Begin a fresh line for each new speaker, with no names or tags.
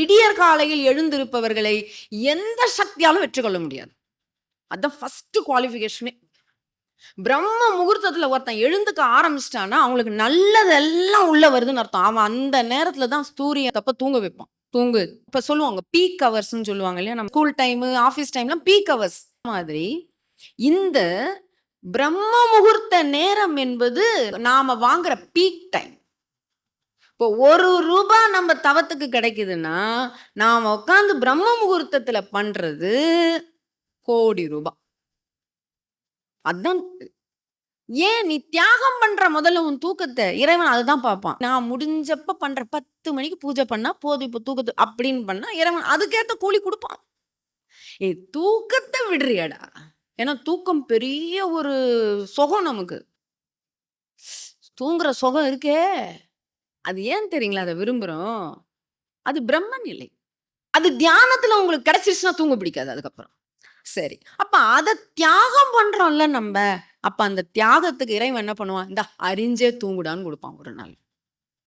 விடியற் காலையில் எழுந்திருப்பவர்களை எந்த சக்தியாலும் வெற்றி கொள்ள முடியாது. அதான் ஃபர்ஸ்ட் குவாலிஃபிகேஷனே. பிரம்ம முகூர்த்தத்துல ஒருத்தன் எழுந்துக்க ஆரம்பிச்சிட்டான்னா, அவங்களுக்கு நல்லதெல்லாம் உள்ள வருதுன்னு அர்த்தம். அவன் அந்த நேரத்துல தான் சூரியன் தப்ப தூங்க வைப்பான். தூங்கு. இப்ப சொல்லுவாங்க பீக் ஹவர்ஸ்ன்னு சொல்லுவாங்க இல்லையா? நம்ம ஸ்கூல் டைமு, ஆஃபீஸ் டைம்லாம் பீக் ஹவர்ஸ் மாதிரி இந்த பிரம்ம முகூர்த்த நேரம் என்பது நாம வாங்குற பீக் டைம். இப்போ ரூ. 1 நம்ம தவத்துக்கு கிடைக்குதுன்னா, நாம உட்கார்ந்து பிரம்ம முகூர்த்தத்துல பண்றது கோடி ரூபாய். அதான் ஏன் நீ தியாகம் பண்ற முதல்ல உன் தூக்கத்த. இறைவன் அதுதான் பார்ப்பான். நான் முடிஞ்சப்ப பண்ற 10 மணிக்கு பூஜை பண்ணா போதும் இப்போ தூக்கத்து அப்படின்னு பண்ணா இறைவன் அதுக்கேத்த கூலி குடுப்பான். தூக்கத்த விடுறியாடா? ஏன்னா தூக்கம் பெரிய ஒரு சுகம் நமக்கு. தூங்குற சுகம் இருக்கே, அது ஏன் தெரியுங்களா அத விரும்புறோம்? அது பிரம்ம நிலை. அது தியானத்துல உங்களுக்கு கிடைச்சிருச்சுன்னா தூங்க பிடிக்காது அதுக்கப்புறம். சரி. அப்ப அத தியாகம் பண்றோம்ல நம்ப. அப்ப அந்த தியாகத்துக்கு இறைவன் என்ன பண்ணுவான்? இந்தா அறிஞ்சே தூங்குடான்னு குடுப்பான் ஒரு நாள்.